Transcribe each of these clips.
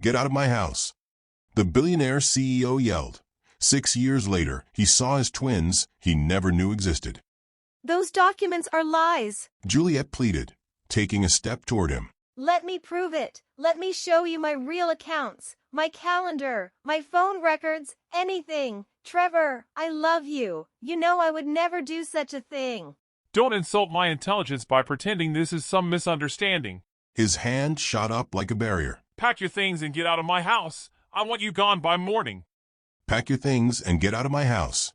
Get out of my house." The billionaire CEO yelled. 6 years later, he saw his twins he never knew existed. Those documents are lies. Juliet pleaded, taking a step toward him. Let me prove it. Let me show you my real accounts, my calendar, my phone records, anything. Trevor, I love you. You know I would never do such a thing. Don't insult my intelligence by pretending this is some misunderstanding. His hand shot up like a barrier. Pack your things and get out of my house. I want you gone by morning. Pack your things and get out of my house.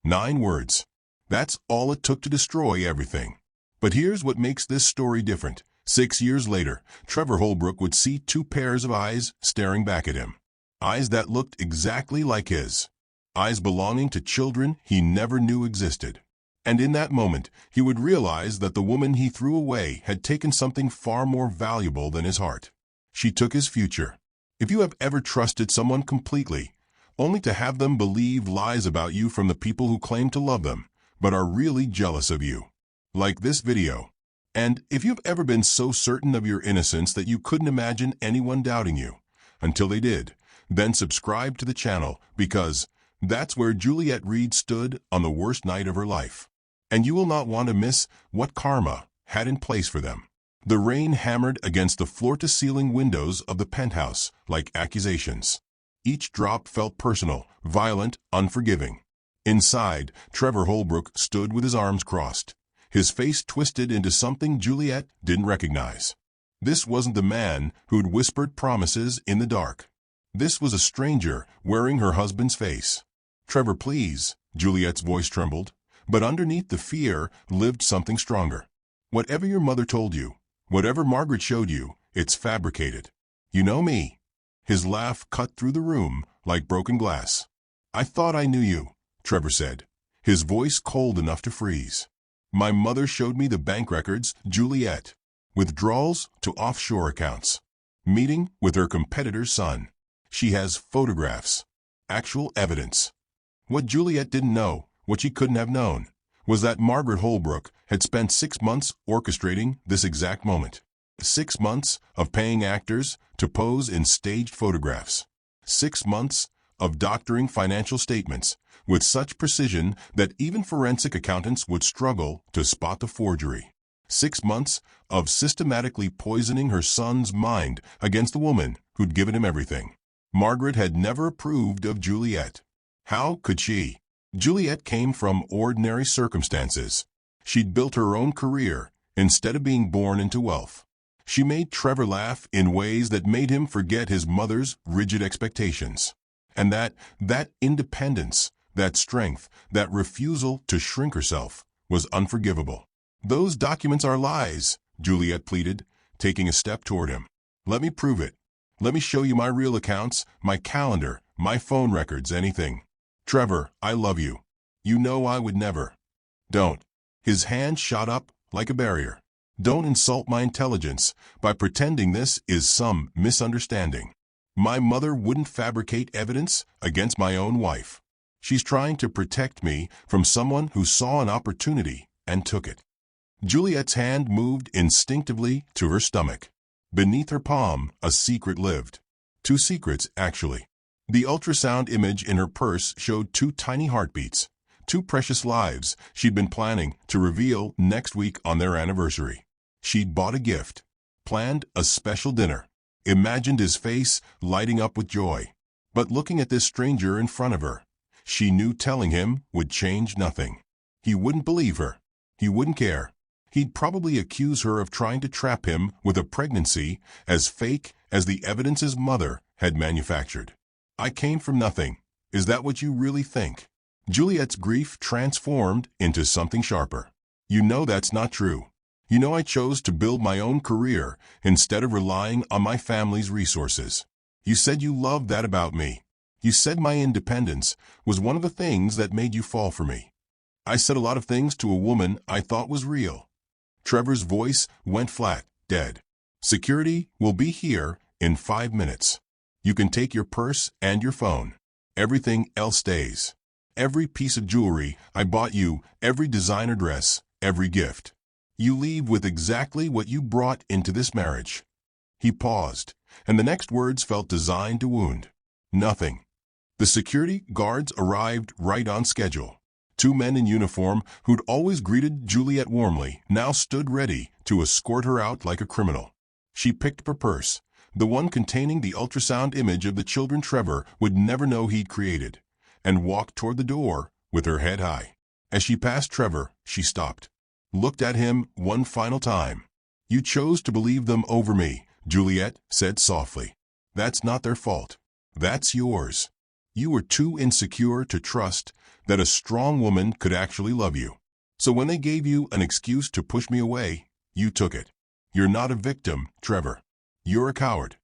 9 words. That's all it took to destroy everything. But here's what makes this story different. 6 years later, Trevor Holbrook would see 2 pairs of eyes staring back at him. Eyes that looked exactly like his. Eyes belonging to children he never knew existed. And in that moment, he would realize that the woman he threw away had taken something far more valuable than his heart. She took his future. If you have ever trusted someone completely, only to have them believe lies about you from the people who claim to love them, but are really jealous of you, like this video. And if you've ever been so certain of your innocence that you couldn't imagine anyone doubting you, until they did, then subscribe to the channel, because that's where Juliet Reed stood on the worst night of her life. And you will not want to miss what karma had in place for them. The rain hammered against the floor-to-ceiling windows of the penthouse like accusations. Each drop felt personal, violent, unforgiving. Inside, Trevor Holbrook stood with his arms crossed, his face twisted into something Juliet didn't recognize. This wasn't the man who'd whispered promises in the dark. This was a stranger wearing her husband's face. "Trevor, please," Juliet's voice trembled, but underneath the fear lived something stronger. "Whatever your mother told you, whatever Margaret showed you, it's fabricated. You know me." His laugh cut through the room like broken glass. "I thought I knew you," Trevor said, his voice cold enough to freeze. "My mother showed me the bank records, Juliet. Withdrawals to offshore accounts. Meeting with her competitor's son. She has photographs. Actual evidence." What Juliet didn't know, what she couldn't have known, was that Margaret Holbrook had spent 6 months orchestrating this exact moment. 6 months of paying actors to pose in staged photographs. 6 months of doctoring financial statements with such precision that even forensic accountants would struggle to spot the forgery. 6 months of systematically poisoning her son's mind against the woman who'd given him everything. Margaret had never approved of Juliet. How could she? Juliet came from ordinary circumstances. She'd built her own career instead of being born into wealth. She made Trevor laugh in ways that made him forget his mother's rigid expectations. And that independence, that strength, that refusal to shrink herself was unforgivable. "Those documents are lies," Juliet pleaded, taking a step toward him. "Let me prove it. Let me show you my real accounts, my calendar, my phone records, anything. Trevor, I love you. You know I would never." "Don't." His hand shot up like a barrier. "Don't insult my intelligence by pretending this is some misunderstanding. My mother wouldn't fabricate evidence against my own wife. She's trying to protect me from someone who saw an opportunity and took it." Juliet's hand moved instinctively to her stomach. Beneath her palm, a secret lived. 2 secrets, actually. The ultrasound image in her purse showed 2 tiny heartbeats, 2 precious lives she'd been planning to reveal next week on their anniversary. She'd bought a gift, planned a special dinner, imagined his face lighting up with joy. But looking at this stranger in front of her, she knew telling him would change nothing. He wouldn't believe her. He wouldn't care. He'd probably accuse her of trying to trap him with a pregnancy as fake as the evidence his mother had manufactured. "I came from nothing. Is that what you really think?" Juliet's grief transformed into something sharper. "You know that's not true. You know I chose to build my own career instead of relying on my family's resources. You said you loved that about me. You said my independence was one of the things that made you fall for me. I said a lot of things to a woman I thought was real." Trevor's voice went flat, dead. "Security will be here in 5 minutes. You can take your purse and your phone. Everything else stays. Every piece of jewelry I bought you, every designer dress, every gift. You leave with exactly what you brought into this marriage." He paused, and the next words felt designed to wound. Nothing. The security guards arrived right on schedule. Two men in uniform who'd always greeted Juliet warmly now stood ready to escort her out like a criminal. She picked up her purse, the one containing the ultrasound image of the children Trevor would never know he'd created, and walked toward the door with her head high. As she passed Trevor, she stopped, looked at him one final time. "You chose to believe them over me," Juliet said softly. "That's not their fault. That's yours. You were too insecure to trust that a strong woman could actually love you. So when they gave you an excuse to push me away, you took it. You're not a victim, Trevor. You're a coward."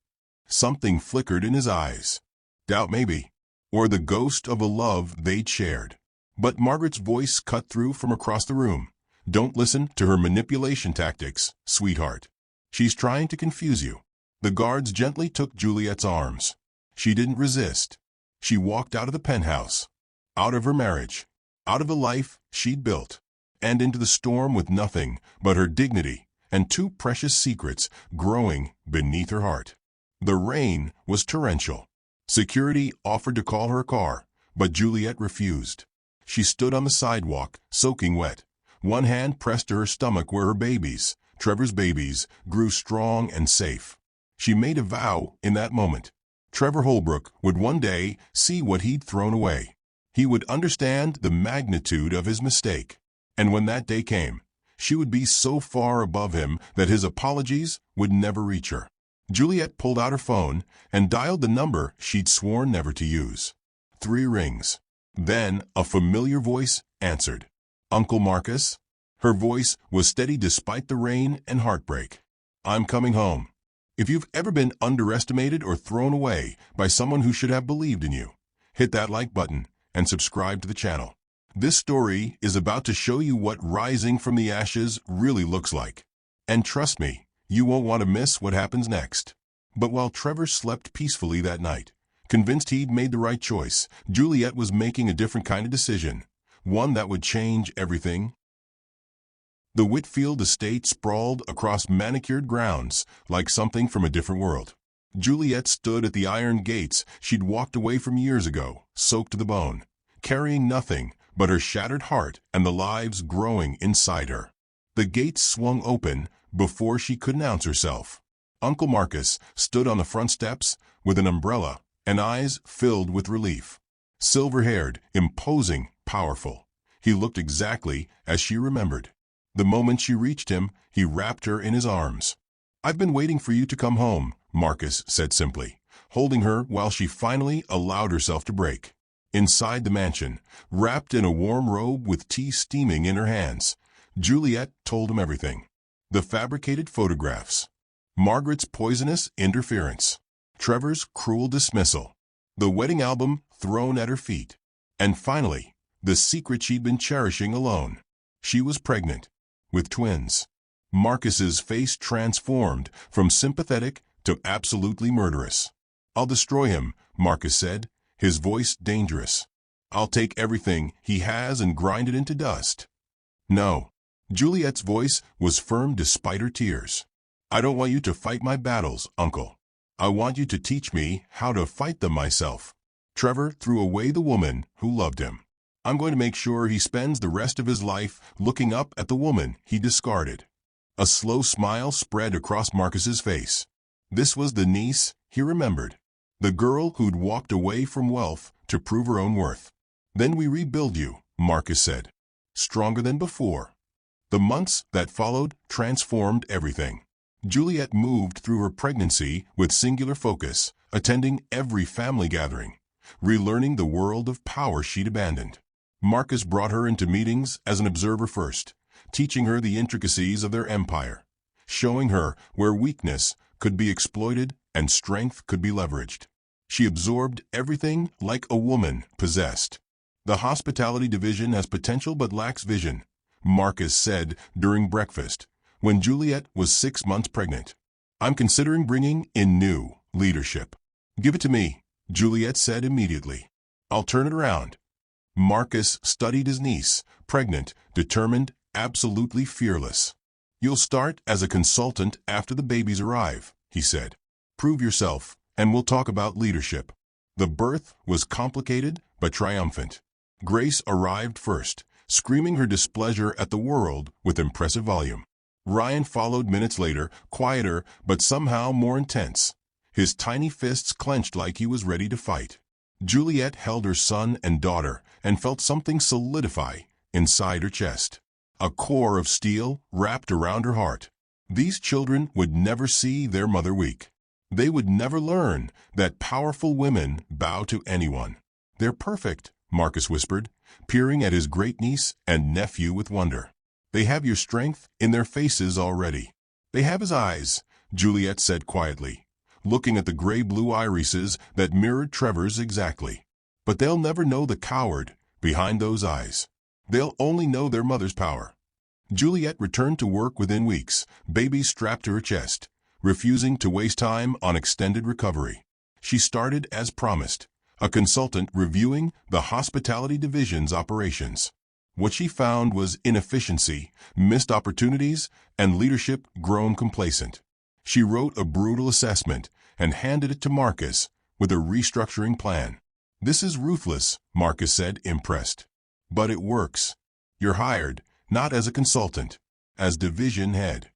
Something flickered in his eyes. Doubt maybe, or the ghost of a love they'd shared. But Margaret's voice cut through from across the room. "Don't listen to her manipulation tactics, sweetheart. She's trying to confuse you." The guards gently took Juliet's arms. She didn't resist. She walked out of the penthouse, out of her marriage, out of the life she'd built, and into the storm with nothing but her dignity and two precious secrets growing beneath her heart. The rain was torrential. Security offered to call her a car, but Juliet refused. She stood on the sidewalk, soaking wet, one hand pressed to her stomach where her babies, Trevor's babies, grew strong and safe. She made a vow in that moment. Trevor Holbrook would one day see what he'd thrown away. He would understand the magnitude of his mistake. And when that day came, she would be so far above him that his apologies would never reach her. Juliet pulled out her phone and dialed the number she'd sworn never to use. 3 rings. Then a familiar voice answered. "Uncle Marcus?" Her voice was steady despite the rain and heartbreak. "I'm coming home." If you've ever been underestimated or thrown away by someone who should have believed in you, hit that like button and subscribe to the channel. This story is about to show you what rising from the ashes really looks like. And trust me, you won't want to miss what happens next. But while Trevor slept peacefully that night, convinced he'd made the right choice, Juliet was making a different kind of decision, one that would change everything. The Whitfield estate sprawled across manicured grounds like something from a different world. Juliet stood at the iron gates she'd walked away from years ago, soaked to the bone, carrying nothing but her shattered heart and the lives growing inside her. The gates swung open before she could announce herself. Uncle Marcus stood on the front steps with an umbrella and eyes filled with relief. Silver-haired, imposing, powerful. He looked exactly as she remembered. The moment she reached him, he wrapped her in his arms. "I've been waiting for you to come home," Marcus said simply, holding her while she finally allowed herself to break. Inside the mansion, wrapped in a warm robe with tea steaming in her hands, Juliet told him everything. The fabricated photographs, Margaret's poisonous interference, Trevor's cruel dismissal, the wedding album thrown at her feet, and finally, the secret she'd been cherishing alone. She was pregnant, with twins. Marcus's face transformed from sympathetic to absolutely murderous. "I'll destroy him," Marcus said, his voice dangerous. "I'll take everything he has and grind it into dust." "No." Juliet's voice was firm despite her tears. "I don't want you to fight my battles, Uncle. I want you to teach me how to fight them myself." Trevor threw away the woman who loved him. "I'm going to make sure he spends the rest of his life looking up at the woman he discarded." A slow smile spread across Marcus's face. This was the niece he remembered, the girl who'd walked away from wealth to prove her own worth. "Then we rebuild you," Marcus said, stronger than before. The months that followed transformed everything. Juliet moved through her pregnancy with singular focus, attending every family gathering, relearning the world of power she'd abandoned. Marcus brought her into meetings as an observer first, teaching her the intricacies of their empire, showing her where weakness could be exploited and strength could be leveraged. She absorbed everything like a woman possessed. "The hospitality division has potential but lacks vision," Marcus said during breakfast, when Juliet was 6 months pregnant. "I'm considering bringing in new leadership." "Give it to me," Juliet said immediately. "I'll turn it around." Marcus studied his niece, pregnant, determined, absolutely fearless. "You'll start as a consultant after the babies arrive," he said. Prove yourself, and we'll talk about leadership. The birth was complicated but triumphant. Grace arrived first, screaming her displeasure at the world with impressive volume. Ryan followed minutes later, quieter but somehow more intense. His tiny fists clenched like he was ready to fight. Juliet held her son and daughter and felt something solidify inside her chest. A core of steel wrapped around her heart. These children would never see their mother weak. They would never learn that powerful women bow to anyone. "They're perfect," Marcus whispered, peering at his great-niece and nephew with wonder. "They have your strength in their faces already." "They have his eyes," Juliet said quietly, looking at the gray-blue irises that mirrored Trevor's exactly. "But they'll never know the coward behind those eyes. They'll only know their mother's power." Juliet returned to work within weeks, babies strapped to her chest, refusing to waste time on extended recovery. She started as promised, a consultant reviewing the hospitality division's operations. What she found was inefficiency, missed opportunities, and leadership grown complacent. She wrote a brutal assessment and handed it to Marcus with a restructuring plan. "This is ruthless," Marcus said, impressed. "But it works. You're hired, not as a consultant, as division head."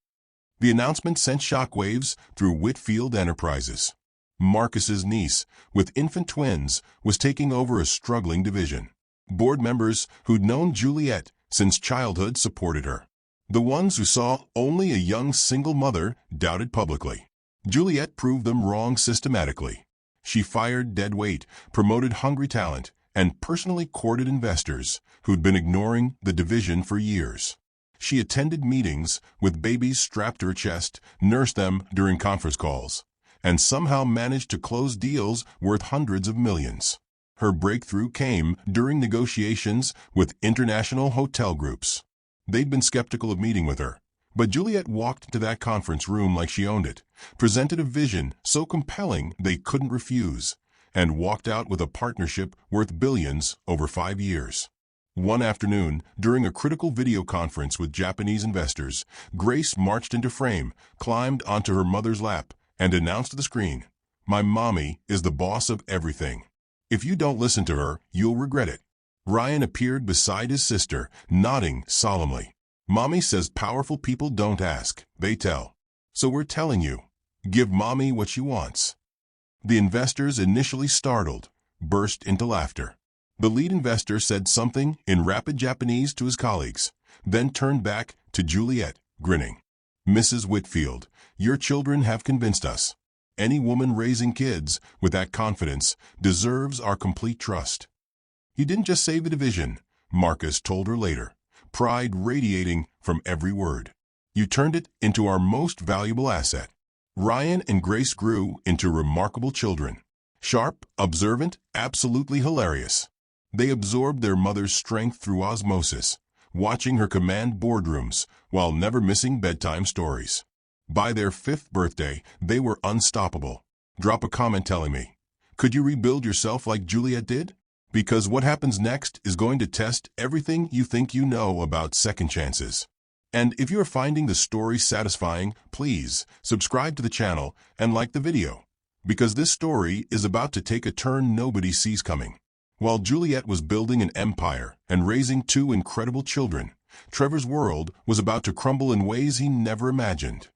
The announcement sent shockwaves through Whitfield Enterprises. Marcus's niece, with infant twins, was taking over a struggling division. Board members who'd known Juliet since childhood supported her. The ones who saw only a young single mother doubted publicly. Juliet proved them wrong systematically. She fired dead weight, promoted hungry talent, and personally courted investors who'd been ignoring the division for years. She attended meetings with babies strapped to her chest, nursed them during conference calls, and somehow managed to close deals worth hundreds of millions. Her breakthrough came during negotiations with international hotel groups. They'd been skeptical of meeting with her, but Juliet walked into that conference room like she owned it, presented a vision so compelling they couldn't refuse, and walked out with a partnership worth billions over 5 years. One afternoon, during a critical video conference with Japanese investors, Grace marched into frame, climbed onto her mother's lap, and announced to the screen, "My mommy is the boss of everything. If you don't listen to her, you'll regret it." Ryan appeared beside his sister, nodding solemnly. "Mommy says powerful people don't ask, they tell. So we're telling you, give mommy what she wants." The investors, initially startled, burst into laughter. The lead investor said something in rapid Japanese to his colleagues, then turned back to Juliet, grinning. "Mrs. Whitfield, your children have convinced us. Any woman raising kids with that confidence deserves our complete trust." "You didn't just save the division," Marcus told her later, pride radiating from every word. "You turned it into our most valuable asset." Ryan and Grace grew into remarkable children. Sharp, observant, absolutely hilarious. They absorbed their mother's strength through osmosis, watching her command boardrooms while never missing bedtime stories. By their 5th birthday, they were unstoppable. Drop a comment telling me, could you rebuild yourself like Juliet did? Because what happens next is going to test everything you think you know about second chances. And if you are finding the story satisfying, please subscribe to the channel and like the video, because this story is about to take a turn nobody sees coming. While Juliet was building an empire and raising 2 incredible children, Trevor's world was about to crumble in ways he never imagined.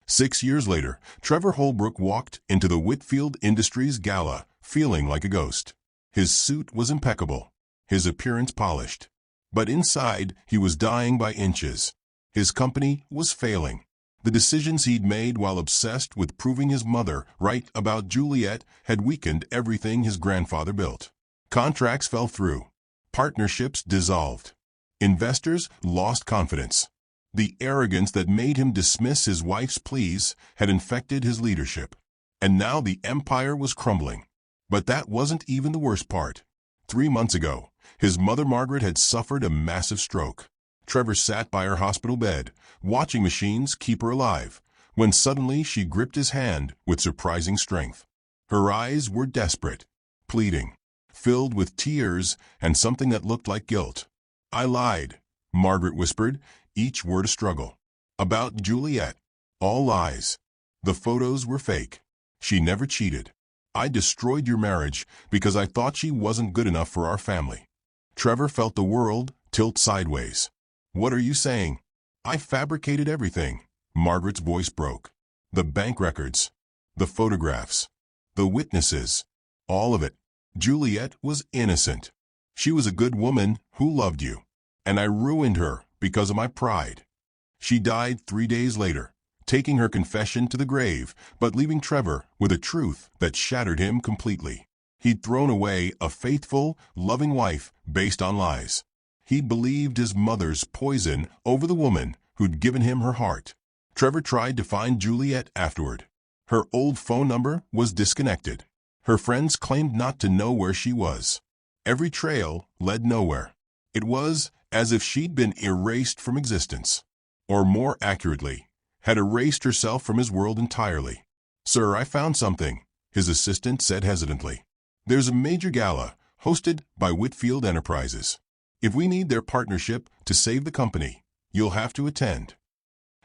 6 years later, Trevor Holbrook walked into the Whitfield Industries Gala, feeling like a ghost. His suit was impeccable, his appearance polished. But inside, he was dying by inches. His company was failing. The decisions he'd made while obsessed with proving his mother right about Juliet had weakened everything his grandfather built. Contracts fell through. Partnerships dissolved. Investors lost confidence. The arrogance that made him dismiss his wife's pleas had infected his leadership. And now the empire was crumbling. But that wasn't even the worst part. 3 months ago, his mother Margaret had suffered a massive stroke. Trevor sat by her hospital bed, watching machines keep her alive, when suddenly she gripped his hand with surprising strength. Her eyes were desperate, pleading, filled with tears and something that looked like guilt. "I lied," Margaret whispered, each word a struggle. "About Juliet. All lies. The photos were fake. She never cheated. I destroyed your marriage because I thought she wasn't good enough for our family. Trevor felt the world tilt sideways. What are you saying? I fabricated everything. Margaret's voice broke. The bank records, the photographs, the witnesses, all of it. Juliet was innocent. She was a good woman who loved you. And I ruined her because of my pride. She died 3 days later, taking her confession to the grave, but leaving Trevor with a truth that shattered him completely. He'd thrown away a faithful, loving wife based on lies. He believed his mother's poison over the woman who'd given him her heart. Trevor tried to find Juliet afterward. Her old phone number was disconnected. Her friends claimed not to know where she was. Every trail led nowhere. It was as if she'd been erased from existence. Or more accurately, had erased herself from his world entirely. "Sir, I found something," his assistant said hesitantly. "There's a major gala hosted by Whitfield Enterprises. If we need their partnership to save the company, you'll have to attend."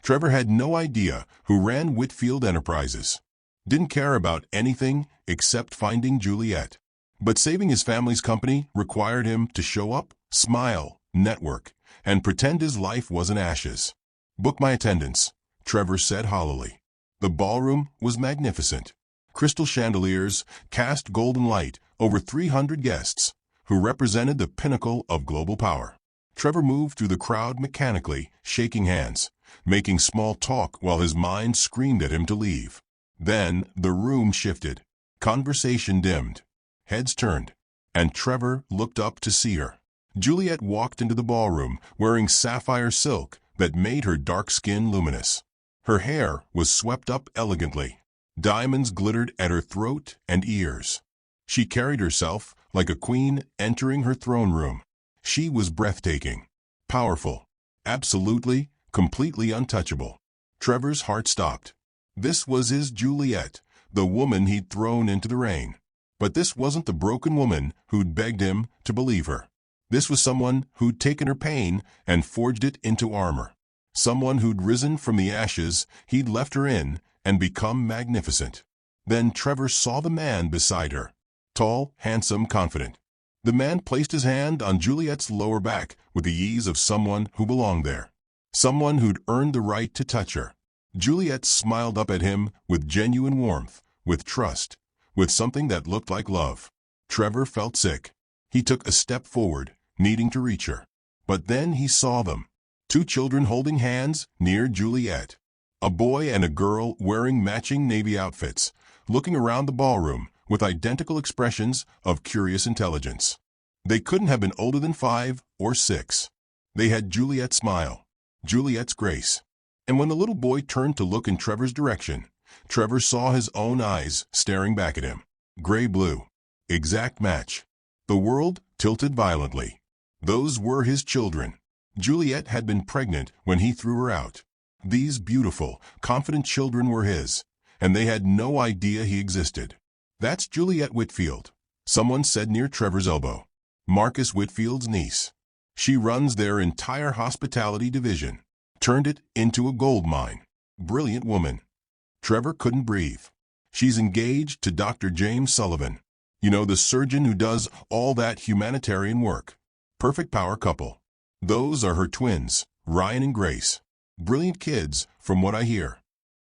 Trevor had no idea who ran Whitfield Enterprises. Didn't care about anything except finding Juliet. But saving his family's company required him to show up, smile, network, and pretend his life was in ashes. "Book my attendance," Trevor said hollowly. The ballroom was magnificent. Crystal chandeliers cast golden light over 300 guests, who represented the pinnacle of global power. Trevor moved through the crowd mechanically, shaking hands, making small talk while his mind screamed at him to leave. Then the room shifted. Conversation dimmed. Heads turned, and Trevor looked up to see her. Juliet walked into the ballroom wearing sapphire silk that made her dark skin luminous. Her hair was swept up elegantly. Diamonds glittered at her throat and ears. She carried herself like a queen entering her throne room. She was breathtaking, powerful, absolutely, completely untouchable. Trevor's heart stopped. This was his Juliet, the woman he'd thrown into the rain. But this wasn't the broken woman who'd begged him to believe her. This was someone who'd taken her pain and forged it into armor. Someone who'd risen from the ashes he'd left her in and become magnificent. Then Trevor saw the man beside her. Tall, handsome, confident. The man placed his hand on Juliet's lower back with the ease of someone who belonged there. Someone who'd earned the right to touch her. Juliet smiled up at him with genuine warmth, with trust, with something that looked like love. Trevor felt sick. He took a step forward, needing to reach her. But then he saw them. 2 children holding hands near Juliet. A boy and a girl wearing matching navy outfits, looking around the ballroom with identical expressions of curious intelligence. They couldn't have been older than 5 or 6. They had Juliet's smile, Juliet's grace. And when the little boy turned to look in Trevor's direction, Trevor saw his own eyes staring back at him. Gray-blue. Exact match. The world tilted violently. Those were his children. Juliet had been pregnant when he threw her out. These beautiful, confident children were his, and they had no idea he existed. "That's Juliet Whitfield," someone said near Trevor's elbow. "Marcus Whitfield's niece. She runs their entire hospitality division. Turned it into a gold mine. Brilliant woman." Trevor couldn't breathe. "She's engaged to Dr. James Sullivan. You know, the surgeon who does all that humanitarian work. Perfect power couple. Those are her twins, Ryan and Grace. Brilliant kids, from what I hear."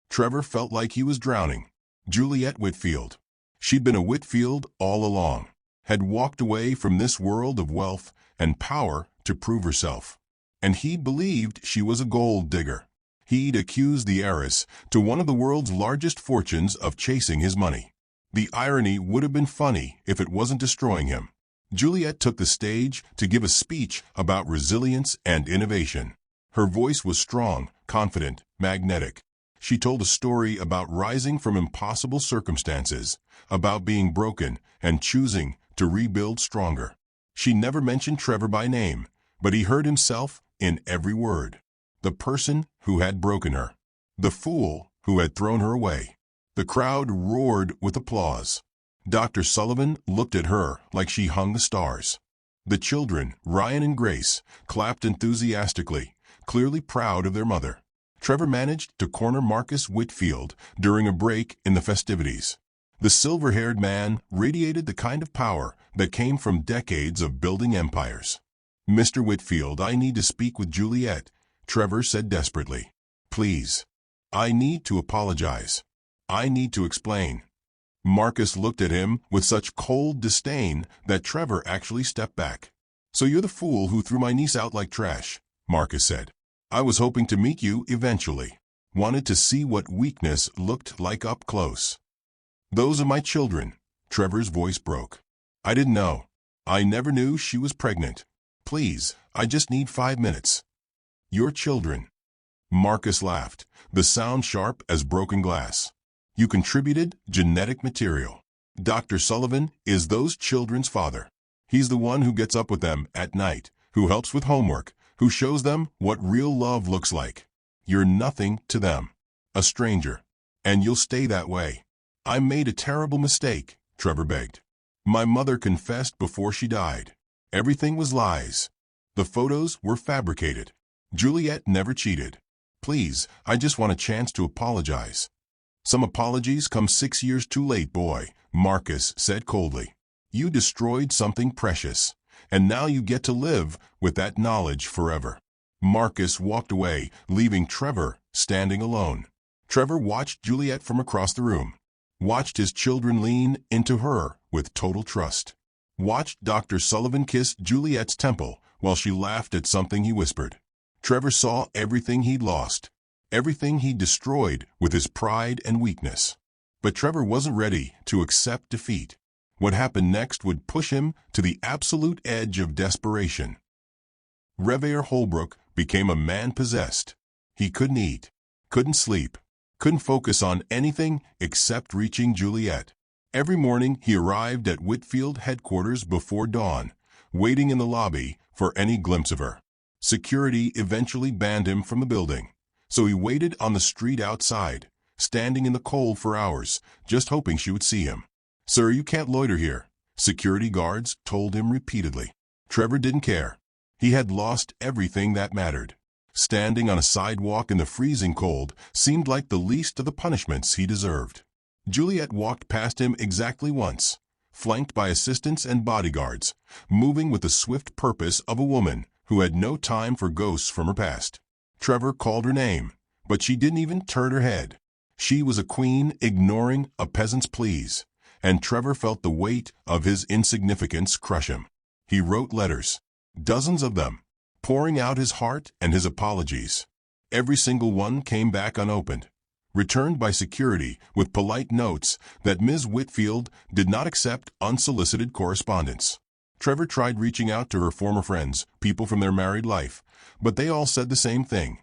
Trevor felt like he was drowning. Juliet Whitfield. She'd been a Whitfield all along. Had walked away from this world of wealth and power to prove herself. And he'd believed she was a gold digger. He'd accused the heiress to one of the world's largest fortunes of chasing his money. The irony would have been funny if it wasn't destroying him. Juliet took the stage to give a speech about resilience and innovation. Her voice was strong, confident, magnetic. She told a story about rising from impossible circumstances, about being broken and choosing to rebuild stronger. She never mentioned Trevor by name, but he heard himself in every word. The person who had broken her. The fool who had thrown her away. The crowd roared with applause. Dr. Sullivan looked at her like she hung the stars. The children, Ryan and Grace, clapped enthusiastically, clearly proud of their mother. Trevor managed to corner Marcus Whitfield during a break in the festivities. The silver-haired man radiated the kind of power that came from decades of building empires. "Mr. Whitfield, I need to speak with Juliet," Trevor said desperately. "Please. I need to apologize. I need to explain." Marcus looked at him with such cold disdain that Trevor actually stepped back. "So you're the fool who threw my niece out like trash," Marcus said. "I was hoping to meet you eventually. Wanted to see what weakness looked like up close." "Those are my children," Trevor's voice broke. "I didn't know. I never knew she was pregnant. Please, I just need 5 minutes." "Your children." Marcus laughed, the sound sharp as broken glass. "You contributed genetic material. Dr. Sullivan is those children's father. He's the one who gets up with them at night, who helps with homework, who shows them what real love looks like. You're nothing to them. A stranger. And you'll stay that way." "I made a terrible mistake," Trevor begged. "My mother confessed before she died. Everything was lies. The photos were fabricated. Juliet never cheated. Please, I just want a chance to apologize." "Some apologies come 6 years too late, boy," Marcus said coldly. "You destroyed something precious, and now you get to live with that knowledge forever." Marcus walked away, leaving Trevor standing alone. Trevor watched Juliet from across the room. Watched his children lean into her with total trust. Watched Dr. Sullivan kiss Juliet's temple while she laughed at something he whispered. Trevor saw everything he'd lost, everything he'd destroyed with his pride and weakness. But Trevor wasn't ready to accept defeat. What happened next would push him to the absolute edge of desperation. Revere Holbrook became a man possessed. He couldn't eat, couldn't sleep, couldn't focus on anything except reaching Juliet. Every morning he arrived at Whitfield headquarters before dawn, waiting in the lobby for any glimpse of her. Security eventually banned him from the building, so he waited on the street outside, standing in the cold for hours, just hoping she would see him. "Sir, you can't loiter here," security guards told him repeatedly. Trevor didn't care. He had lost everything that mattered. Standing on a sidewalk in the freezing cold seemed like the least of the punishments he deserved. Juliet walked past him exactly once, flanked by assistants and bodyguards, moving with the swift purpose of a woman who had no time for ghosts from her past. Trevor called her name, but she didn't even turn her head. She was a queen ignoring a peasant's pleas, and Trevor felt the weight of his insignificance crush him. He wrote letters, dozens of them, pouring out his heart and his apologies. Every single one came back unopened, returned by security with polite notes that Ms. Whitfield did not accept unsolicited correspondence. Trevor tried reaching out to her former friends, people from their married life, but they all said the same thing.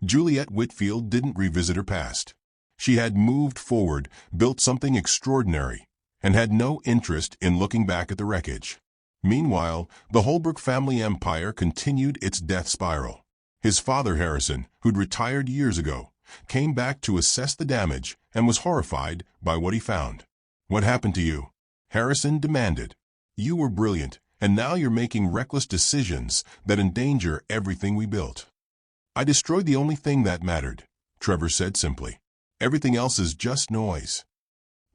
Juliet Whitfield didn't revisit her past. She had moved forward, built something extraordinary, and had no interest in looking back at the wreckage. Meanwhile, the Holbrook family empire continued its death spiral. His father, Harrison, who'd retired years ago, came back to assess the damage and was horrified by what he found. "What happened to you?" Harrison demanded. "You were brilliant, and now you're making reckless decisions that endanger everything we built." "I destroyed the only thing that mattered," Trevor said simply. "Everything else is just noise."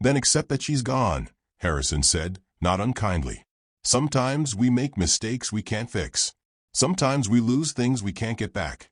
"Then accept that she's gone," Harrison said, not unkindly. "Sometimes we make mistakes we can't fix. Sometimes we lose things we can't get back."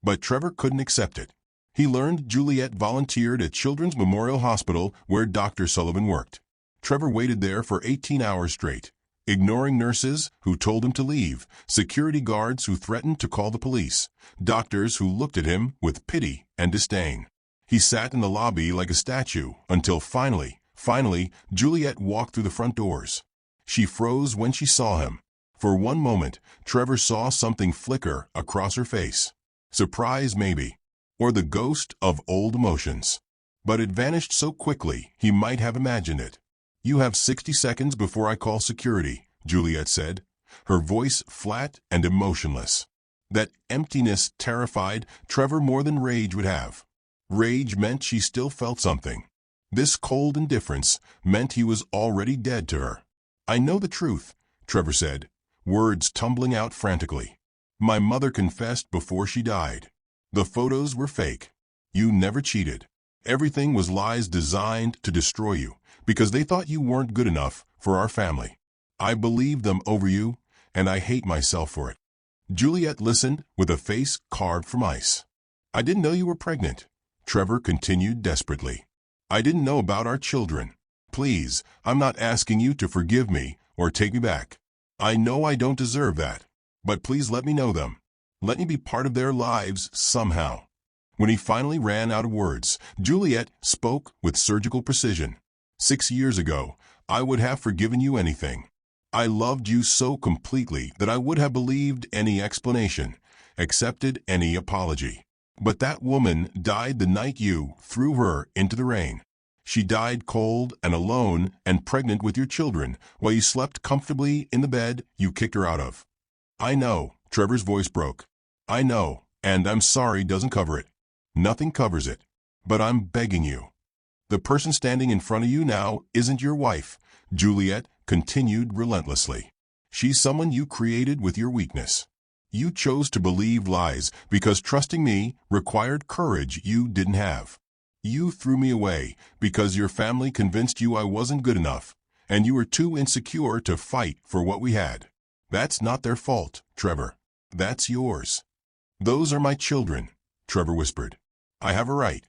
But Trevor couldn't accept it. He learned Juliet volunteered at Children's Memorial Hospital where Dr. Sullivan worked. Trevor waited there for 18 hours straight, ignoring nurses who told him to leave, security guards who threatened to call the police, doctors who looked at him with pity and disdain. He sat in the lobby like a statue until finally, Juliet walked through the front doors. She froze when she saw him. For one moment, Trevor saw something flicker across her face. Surprise, maybe, or the ghost of old emotions. But it vanished so quickly he might have imagined it. "You have 60 seconds before I call security," Juliet said, her voice flat and emotionless. That emptiness terrified Trevor more than rage would have. Rage meant she still felt something. This cold indifference meant he was already dead to her. "I know the truth," Trevor said, words tumbling out frantically. "My mother confessed before she died. The photos were fake. You never cheated. Everything was lies designed to destroy you because they thought you weren't good enough for our family. I believed them over you, and I hate myself for it. Juliet listened with a face carved from ice. I didn't know you were pregnant, Trevor continued desperately. I didn't know about our children. Please, I'm not asking you to forgive me or take me back. I know I don't deserve that, but please let me know them. Let me be part of their lives somehow. When he finally ran out of words, Juliet spoke with surgical precision. 6 years ago, I would have forgiven you anything. I loved you so completely that I would have believed any explanation, accepted any apology. But that woman died the night you threw her into the rain. She died cold and alone and pregnant with your children while you slept comfortably in the bed you kicked her out of. I know, Trevor's voice broke. I know, and I'm sorry doesn't cover it. Nothing covers it. But I'm begging you. The person standing in front of you now isn't your wife, Juliet continued relentlessly. She's someone you created with your weakness. You chose to believe lies because trusting me required courage you didn't have. You threw me away because your family convinced you I wasn't good enough, and you were too insecure to fight for what we had. That's not their fault, Trevor. That's yours. Those are my children, Trevor whispered. I have a right.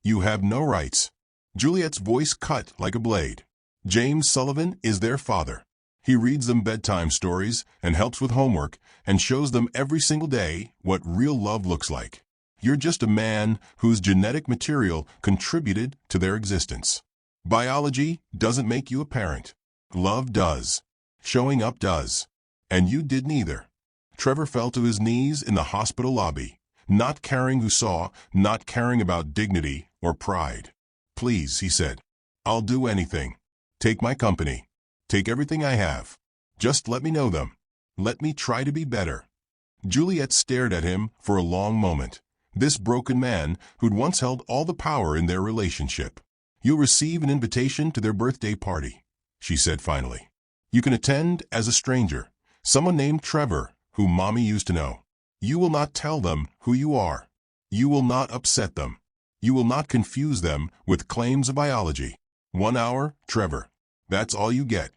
You have no rights. Juliet's voice cut like a blade. James Sullivan is their father. He reads them bedtime stories and helps with homework and shows them every single day what real love looks like. You're just a man whose genetic material contributed to their existence. Biology doesn't make you a parent. Love does. Showing up does. And you didn't either. Trevor fell to his knees in the hospital lobby, not caring who saw, not caring about dignity or pride. Please, he said. I'll do anything. Take my company. Take everything I have. Just let me know them. Let me try to be better. Juliet stared at him for a long moment. This broken man who'd once held all the power in their relationship. You'll receive an invitation to their birthday party, she said finally. You can attend as a stranger, someone named Trevor, whom Mommy used to know. You will not tell them who you are. You will not upset them. You will not confuse them with claims of biology. 1 hour, Trevor. That's all you get.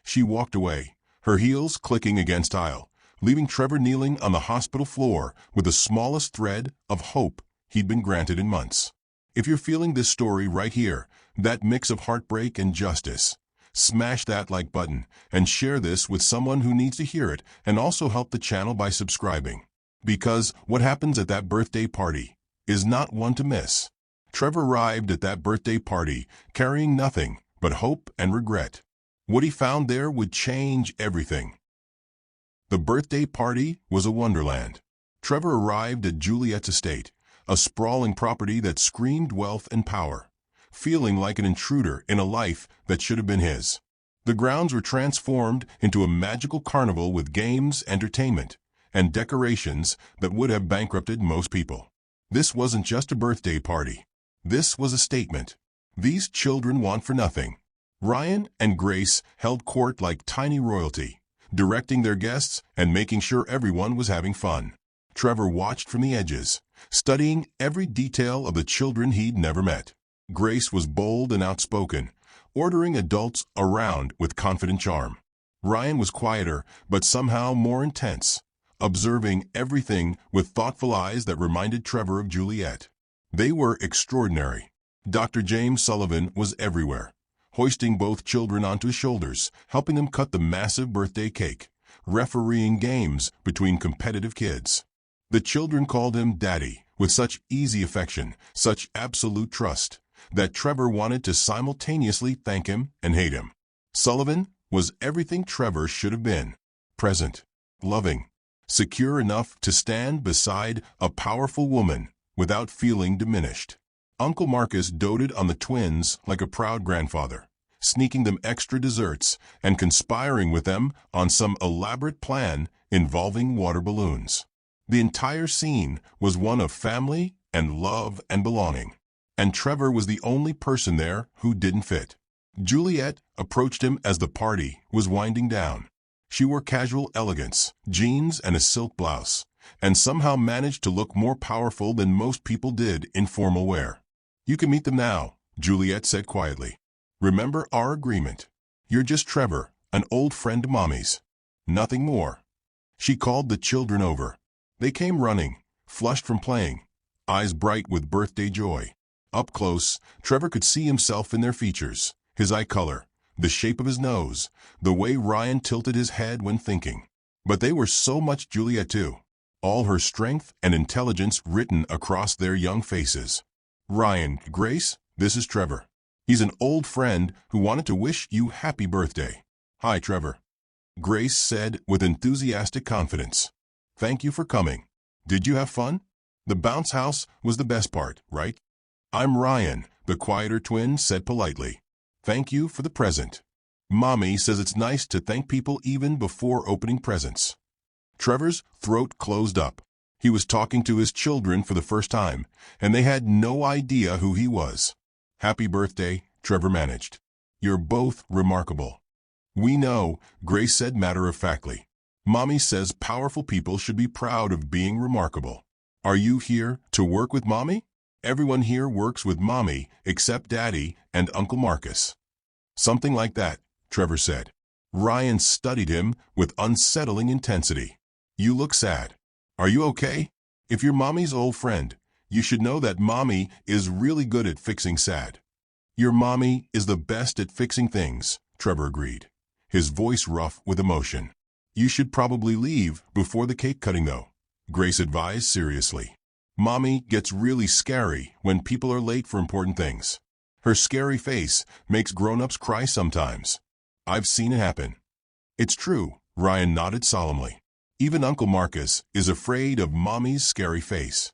She walked away, her heels clicking against tile, leaving Trevor kneeling on the hospital floor with the smallest thread of hope he'd been granted in months. If you're feeling this story right here, that mix of heartbreak and justice, smash that like button and share this with someone who needs to hear it, and also help the channel by subscribing. Because what happens at that birthday party is not one to miss. Trevor arrived at that birthday party carrying nothing but hope and regret. What he found there would change everything. The birthday party was a wonderland. Trevor arrived at Juliet's estate, a sprawling property that screamed wealth and power, feeling like an intruder in a life that should have been his. The grounds were transformed into a magical carnival with games, entertainment, and decorations that would have bankrupted most people. This wasn't just a birthday party. This was a statement. These children want for nothing. Ryan and Grace held court like tiny royalty, directing their guests and making sure everyone was having fun. Trevor watched from the edges, studying every detail of the children he'd never met. Grace was bold and outspoken, ordering adults around with confident charm. Ryan was quieter, but somehow more intense, observing everything with thoughtful eyes that reminded Trevor of Juliet. They were extraordinary. Dr. James Sullivan was everywhere, hoisting both children onto his shoulders, helping them cut the massive birthday cake, refereeing games between competitive kids. The children called him Daddy with such easy affection, such absolute trust, that Trevor wanted to simultaneously thank him and hate him. Sullivan was everything Trevor should have been: present, loving, secure enough to stand beside a powerful woman without feeling diminished. Uncle Marcus doted on the twins like a proud grandfather, sneaking them extra desserts and conspiring with them on some elaborate plan involving water balloons. The entire scene was one of family and love and belonging, and Trevor was the only person there who didn't fit. Juliet approached him as the party was winding down. She wore casual elegance, jeans and a silk blouse, and somehow managed to look more powerful than most people did in formal wear. "You can meet them now," Juliet said quietly. "Remember our agreement. You're just Trevor, an old friend of Mommy's. Nothing more." She called the children over. They came running, flushed from playing, eyes bright with birthday joy. Up close, Trevor could see himself in their features, his eye color, the shape of his nose, the way Ryan tilted his head when thinking. But they were so much Juliet too, all her strength and intelligence written across their young faces. "Ryan, Grace, this is Trevor. He's an old friend who wanted to wish you happy birthday." "Hi, Trevor," Grace said with enthusiastic confidence. "Thank you for coming. Did you have fun? The bounce house was the best part, right?" "I'm Ryan," the quieter twin said politely. "Thank you for the present. Mommy says it's nice to thank people even before opening presents." Trevor's throat closed up. He was talking to his children for the first time, and they had no idea who he was. "Happy birthday," Trevor managed. "You're both remarkable." "We know," Grace said matter-of-factly. "Mommy says powerful people should be proud of being remarkable. Are you here to work with Mommy?" "Everyone here works with Mommy except Daddy and Uncle Marcus." "Something like that," Trevor said. Ryan studied him with unsettling intensity. "You look sad. Are you okay? If you're Mommy's old friend, you should know that Mommy is really good at fixing sad." "Your Mommy is the best at fixing things," Trevor agreed, his voice rough with emotion. "You should probably leave before the cake cutting though," Grace advised seriously. "Mommy gets really scary when people are late for important things. Her scary face makes grown-ups cry sometimes. I've seen it happen." "It's true," Ryan nodded solemnly. "Even Uncle Marcus is afraid of Mommy's scary face."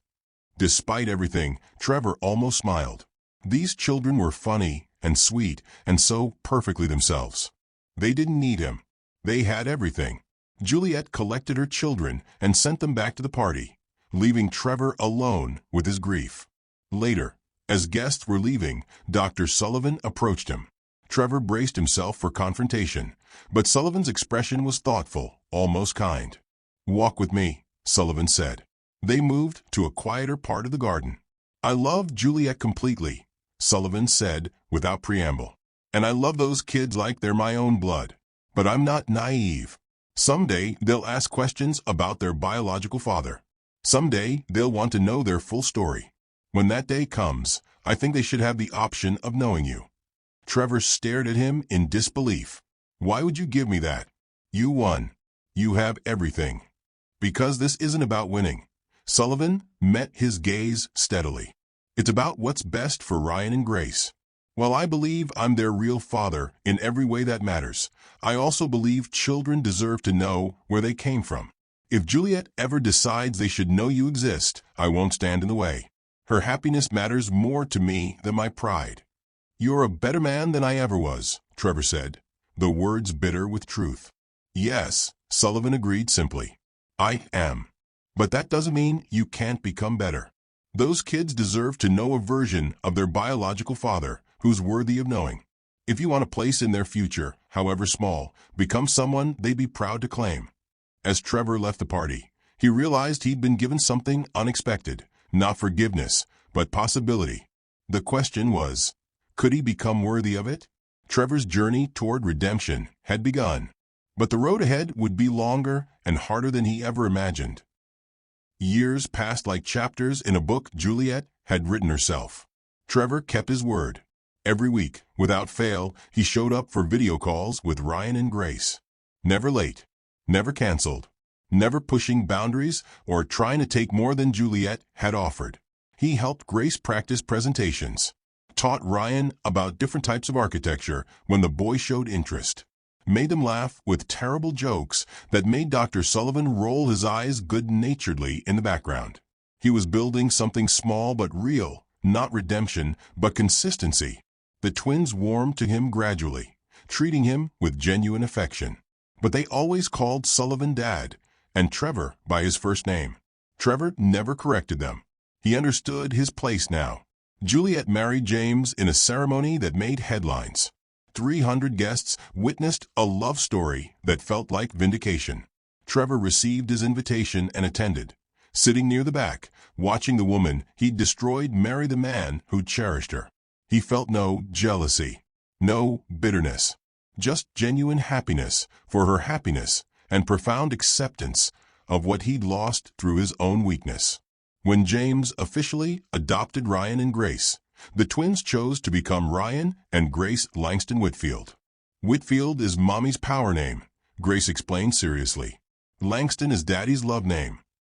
Despite everything, Trevor almost smiled. These children were funny and sweet and so perfectly themselves. They didn't need him. They had everything. Juliet collected her children and sent them back to the party, leaving Trevor alone with his grief. Later, as guests were leaving, Dr. Sullivan approached him. Trevor braced himself for confrontation, but Sullivan's expression was thoughtful, almost kind. "Walk with me," Sullivan said. They moved to a quieter part of the garden. "I love Juliet completely," Sullivan said without preamble. "And I love those kids like they're my own blood. But I'm not naive. Someday they'll ask questions about their biological father. Someday they'll want to know their full story. When that day comes, I think they should have the option of knowing you." Trevor stared at him in disbelief. "Why would you give me that? You won. You have everything." "Because this isn't about winning." Sullivan met his gaze steadily. "It's about what's best for Ryan and Grace. While I believe I'm their real father in every way that matters, I also believe children deserve to know where they came from. If Juliet ever decides they should know you exist, I won't stand in the way. Her happiness matters more to me than my pride." "You're a better man than I ever was," Trevor said, the words bitter with truth. "Yes," Sullivan agreed simply. "I am. But that doesn't mean you can't become better. Those kids deserve to know a version of their biological father who's worthy of knowing. If you want a place in their future, however small, become someone they'd be proud to claim." As Trevor left the party, he realized he'd been given something unexpected, not forgiveness, but possibility. The question was, could he become worthy of it? Trevor's journey toward redemption had begun, but the road ahead would be longer and harder than he ever imagined. Years passed like chapters in a book Juliet had written herself. Trevor kept his word. Every week, without fail, he showed up for video calls with Ryan and Grace. Never late, never canceled, never pushing boundaries or trying to take more than Juliet had offered. He helped Grace practice presentations, taught Ryan about different types of architecture when the boy showed interest, made them laugh with terrible jokes that made Dr. Sullivan roll his eyes good-naturedly in the background. He was building something small but real, not redemption, but consistency. The twins warmed to him gradually, treating him with genuine affection. But they always called Sullivan Dad, and Trevor by his first name. Trevor never corrected them. He understood his place now. Juliet married James in a ceremony that made headlines. 300 guests witnessed a love story that felt like vindication. Trevor received his invitation and attended, sitting near the back, watching the woman he'd destroyed marry the man who cherished her. He felt no jealousy, no bitterness, just genuine happiness for her happiness and profound acceptance of what he'd lost through his own weakness. When James officially adopted Ryan and Grace, the twins chose to become Ryan and Grace Langston Whitfield. Whitfield is Mommy's power name, Grace explained seriously. Langston is Daddy's love name.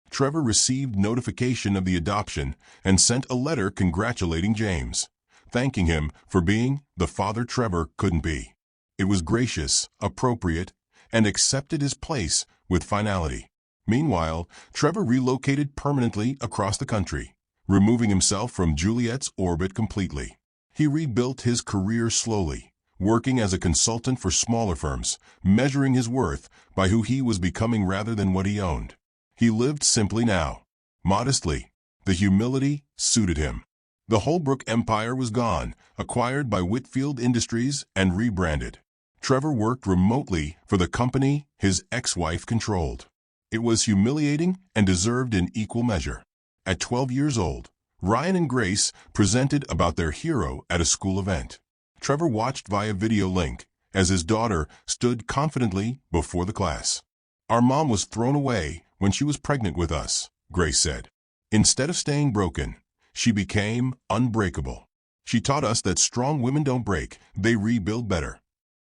Trevor received notification of the adoption and sent a letter congratulating James, thanking him for being the father Trevor couldn't be. It was gracious, appropriate, and accepted his place with finality. Meanwhile, Trevor relocated permanently across the country, removing himself from Juliet's orbit completely. He rebuilt his career slowly, working as a consultant for smaller firms, measuring his worth by who he was becoming rather than what he owned. He lived simply now, modestly. The humility suited him. The Holbrook empire was gone, acquired by Whitfield Industries and rebranded. Trevor worked remotely for the company his ex-wife controlled. It was humiliating and deserved in equal measure. At 12 years old, Ryan and Grace presented about their hero at a school event. Trevor watched via video link as his daughter stood confidently before the class. "Our mom was thrown away when she was pregnant with us," Grace said. "Instead of staying broken, she became unbreakable. She taught us that strong women don't break, they rebuild better."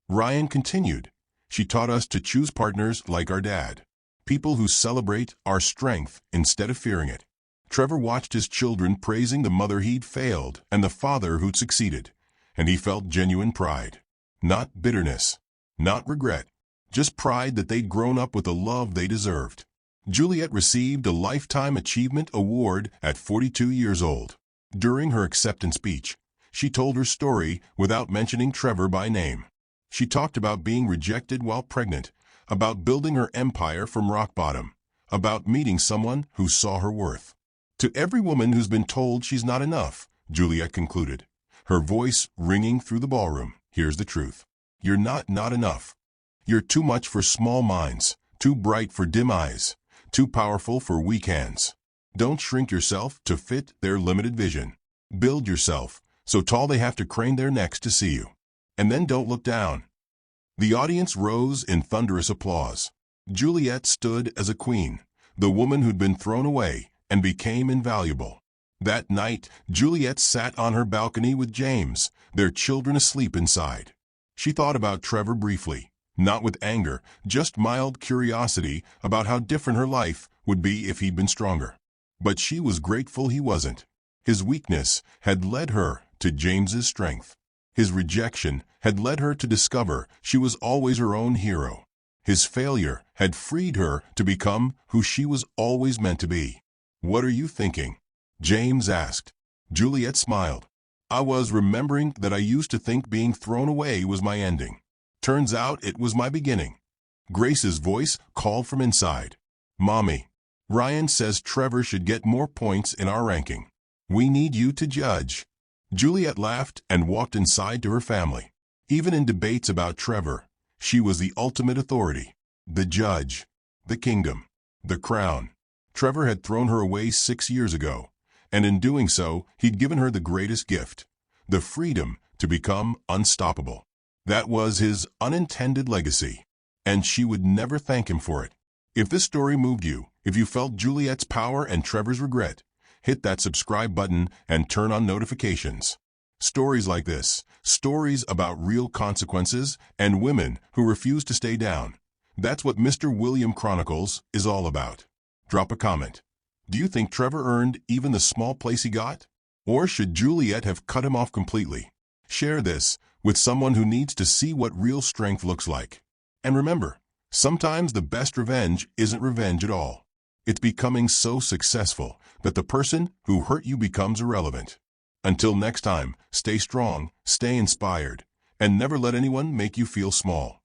Ryan continued, "She taught us to choose partners like our dad, people who celebrate our strength instead of fearing it." Trevor watched his children praising the mother he'd failed and the father who'd succeeded, and he felt genuine pride. Not bitterness, not regret, just pride that they'd grown up with the love they deserved. Juliet received a Lifetime Achievement Award at 42 years old. During her acceptance speech, she told her story without mentioning Trevor by name. She talked about being rejected while pregnant, about building her empire from rock bottom, about meeting someone who saw her worth. "To every woman who's been told she's not enough," Juliet concluded, her voice ringing through the ballroom, "here's the truth. You're not enough. You're too much for small minds, too bright for dim eyes, too powerful for weak hands. Don't shrink yourself to fit their limited vision. Build yourself so tall they have to crane their necks to see you. And then don't look down." The audience rose in thunderous applause. Juliet stood as a queen, the woman who'd been thrown away and became invaluable. That night, Juliet sat on her balcony with James, their children asleep inside. She thought about Trevor briefly, not with anger, just mild curiosity about how different her life would be if he'd been stronger. But she was grateful he wasn't. His weakness had led her to James's strength. His rejection had led her to discover she was always her own hero. His failure had freed her to become who she was always meant to be. "What are you thinking?" James asked. Juliet smiled. "I was remembering that I used to think being thrown away was my ending. Turns out it was my beginning." Grace's voice called from inside. "Mommy, Ryan says Trevor should get more points in our ranking. We need you to judge." Juliet laughed and walked inside to her family. Even in debates about Trevor, she was the ultimate authority, the judge, the kingdom, the crown. Trevor had thrown her away 6 years ago, and in doing so, he'd given her the greatest gift, the freedom to become unstoppable. That was his unintended legacy, and she would never thank him for it. If this story moved you, if you felt Juliet's power and Trevor's regret, hit that subscribe button and turn on notifications. Stories like this, stories about real consequences and women who refuse to stay down. That's what Mr. William Chronicles is all about. Drop a comment. Do you think Trevor earned even the small place he got? Or should Juliet have cut him off completely? Share this with someone who needs to see what real strength looks like. And remember, sometimes the best revenge isn't revenge at all. It's becoming so successful that the person who hurt you becomes irrelevant. Until next time, stay strong, stay inspired, and never let anyone make you feel small.